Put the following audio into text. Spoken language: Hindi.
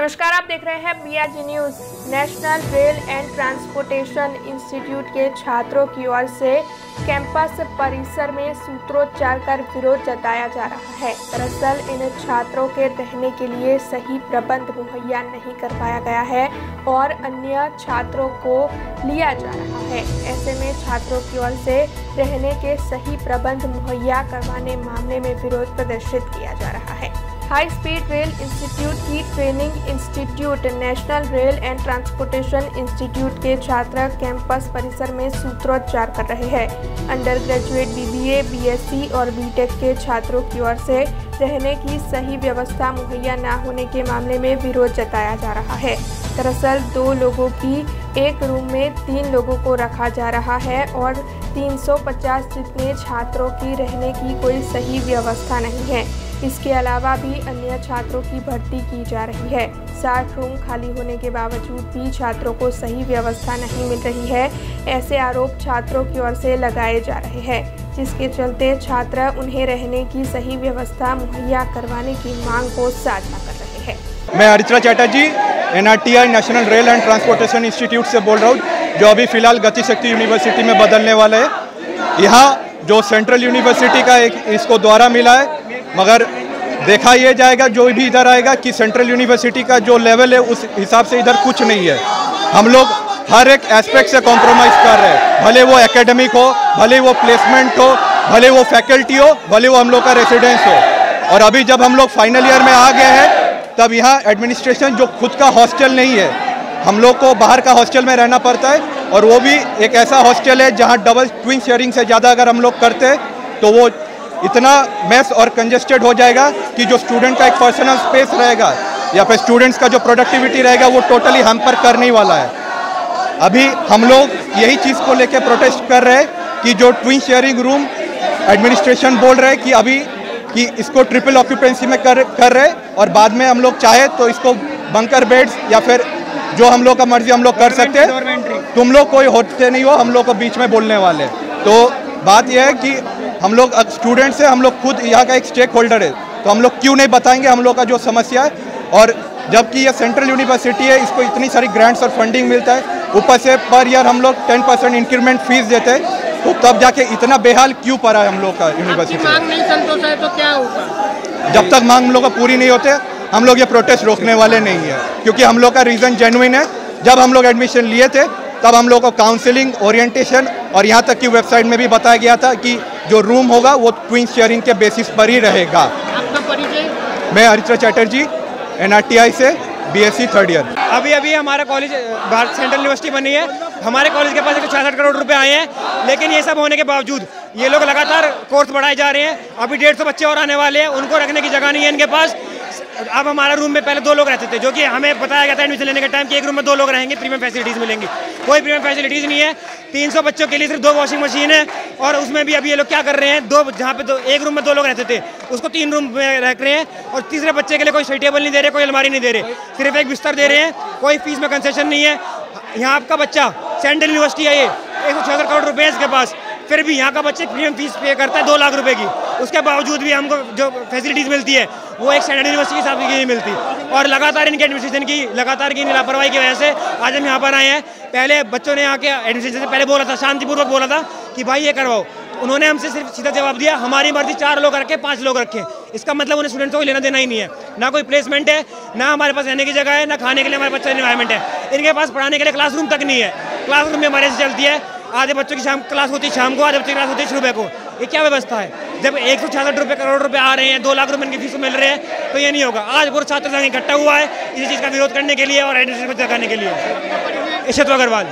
नमस्कार, आप देख रहे हैं BRG news. National rail and transportation institute के छात्रों की ओर से कैंपस परिसर में सूत्रोच्चार कर विरोध जताया जा रहा है। दरअसल इन छात्रों के रहने के लिए सही प्रबंध मुहैया नहीं करवाया गया है और अन्य छात्रों को लिया जा रहा है। ऐसे में छात्रों की ओर से रहने के सही प्रबंध मुहैया करवाने मामले में विरोध प्रदर्शित किया जा रहा है। हाई स्पीड रेल इंस्टीट्यूट की training institute national rail and transportation institute के छात्र कैंपस परिसर में सूत्रोच्चार कर रहे हैं। अंडर ग्रेजुएट BBA, BSc और BTech के छात्रों की ओर से रहने की सही व्यवस्था मुहैया न होने के मामले में विरोध जताया जा रहा है। दरअसल 2 लोगों की एक रूम में 3 लोगों को रखा जा रहा है और 350 जितने छात्रों की रहने की कोई सही व्यवस्था नहीं है। इसके अलावा भी अन्य छात्रों की भर्ती की जा रही है। 60 रूम खाली होने के बावजूद भी छात्रों को सही व्यवस्था नहीं मिल रही है। ऐसे आरोप छात्रों की ओर से लगाए जा रहे हैं, जिसके चलते छात्र उन्हें रहने की सही व्यवस्था मुहैया करवाने की मांग को साझा कर रहे हैं। मैं Haricharan Chatterjee NRTI national rail and transportation institute से बोल रहा हूँ, जो अभी फ़िलहाल गति शक्ति यूनिवर्सिटी में बदलने वाला है। यहाँ जो सेंट्रल यूनिवर्सिटी का एक इसको द्वारा मिला है, मगर देखा यह जाएगा जो भी इधर आएगा कि सेंट्रल यूनिवर्सिटी का जो लेवल है उस हिसाब से इधर कुछ नहीं है। हम लोग हर एक एस्पेक्ट से कॉम्प्रोमाइज़ कर रहे हैं, भले वो एकेडमिक हो, भले वो प्लेसमेंट हो, भले वो फैकल्टी हो, भले वो हम लोग का रेसिडेंस हो। और अभी जब हम लोग फाइनल ईयर में आ गए हैं, तब यहाँ एडमिनिस्ट्रेशन जो खुद का हॉस्टल नहीं है, हम लोग को बाहर का हॉस्टल में रहना पड़ता है, और वो भी एक ऐसा हॉस्टल है जहाँ डबल ट्विन शेयरिंग से ज़्यादा अगर हम लोग करते हैं तो वो इतना मैस और कंजेस्टेड हो जाएगा कि जो स्टूडेंट का एक पर्सनल स्पेस रहेगा या फिर स्टूडेंट्स का जो प्रोडक्टिविटी रहेगा वो टोटली हैम्पर करने वाला है। अभी हम लोग यही चीज़ को लेकर प्रोटेस्ट कर रहे हैं कि जो ट्विन शेयरिंग रूम एडमिनिस्ट्रेशन बोल रहे हैं कि अभी कि इसको ट्रिपल ऑक्यूपेंसी में कर रहे हैं, और बाद में हम लोग चाहे तो इसको बंकर बेड्स या फिर जो हम लोग का मर्जी हम लोग कर सकते हैं। तुम लोग कोई होते नहीं हो, हम लोग को बीच में बोलने वाले। तो बात यह है कि हम लोग स्टूडेंट्स हैं, हम लोग खुद यहाँ का एक स्टेक होल्डर है, तो हम लोग क्यों नहीं बताएंगे हम लोग का जो समस्या है। और जबकि ये सेंट्रल यूनिवर्सिटी है, इसको इतनी सारी ग्रांट्स और फंडिंग मिलता है, ऊपर से पर ईयर हम लोग 10% इंक्रीमेंट फीस देते हैं, तो तब जाके इतना बेहाल क्यों पड़ा है हम लोग का यूनिवर्सिटी। मांग नहीं संतोष है तो क्या होगा? जब तक मांग हम लोग का पूरी नहीं होते, हम लोग ये प्रोटेस्ट रोकने वाले नहीं है, क्योंकि हम लोग का रीज़न जेन्युइन है। जब हम लोग एडमिशन लिए थे तब हम लोग को काउंसलिंग, ओरिएंटेशन और यहाँ तक कि वेबसाइट में भी बताया गया था कि जो रूम होगा वो ट्विन शेयरिंग के बेसिस पर ही रहेगा। आपका परिचय? मैं हरिचरण चैटर्जी NRTI से BSc 3rd ईयर। अभी हमारा कॉलेज भारत सेंट्रल यूनिवर्सिटी बनी है। हमारे कॉलेज के पास 166 करोड़ रुपए आए हैं, लेकिन ये सब होने के बावजूद ये लोग लगातार कोर्स बढ़ाए जा रहे हैं। अभी 150 बच्चे और आने वाले हैं, उनको रखने की जगह नहीं है इनके पास। अब हमारा रूम में पहले 2 लोग रहते थे, जो कि हमें बताया गया था एडमिशन लेने के टाइम कि एक रूम में 2 लोग रहेंगे, प्रीमियम फैसिलिटीज़ मिलेंगी। कोई प्रीमियम फैसिलिटीज़ नहीं है। 300 बच्चों के लिए सिर्फ 2 वॉशिंग मशीन है, और उसमें भी अभी ये लोग क्या कर रहे हैं, जहाँ पे एक रूम में 2 लोग रहते थे उसको 3 रूम में रख रहे हैं, और तीसरे बच्चे के लिए कोई स्टडी टेबल नहीं दे रहे, कोई अलमारी नहीं दे रहे, सिर्फ एक बिस्तर दे रहे हैं। कोई फीस में कंसेशन नहीं है। यहाँ आपका बच्चा सेंट्रल यूनिवर्सिटी है, ये 166 करोड़ रुपये इसके पास, फिर भी यहाँ का बच्चे प्रीमियम फीस पे करता है 2 लाख रुपए की। उसके बावजूद भी हमको जो फैसिलिटीज़ मिलती है वो एक स्टैंडर्ड यूनिवर्सिटी के हिसाब से नहीं मिलती, और लगातार इनके एडमिनिस्ट्रेशन की लगातार की लापरवाही की वजह से आज हम यहाँ पर आए हैं। पहले बच्चों ने यहाँ के एडमिनिस्ट्रेशन से पहले बोला था, शांतिपूर्वक बोला था कि भाई ये करवाओ। उन्होंने हमसे सिर्फ सीधा जवाब दिया, हमारी मर्जी 4 लोग रखे, 5 लोग रखे। इसका मतलब उन्हें स्टूडेंट्स को लेना देना ही नहीं है। ना कोई प्लेसमेंट है, ना हमारे पास रहने की जगह है, ना खाने के लिए हमारे पास एनवायरमेंट है। इनके पास पढ़ाने के लिए क्लासरूम तक नहीं है। क्लासरूम में हमारे से चलती है, आधे बच्चों की क्लास होती है शाम को, आधे बच्चों की क्लास होती है सुबह को। ये क्या व्यवस्था है? जब 166 करोड़ रुपए आ रहे हैं, 2 लाख रुपए इनकी फीस मिल रहे हैं, तो ये नहीं होगा। आज पूरा छात्र संघ इकट्ठा हुआ है इसी चीज़ का विरोध करने के लिए और एडमिशन को जगाने के लिए। इशत अग्रवाल।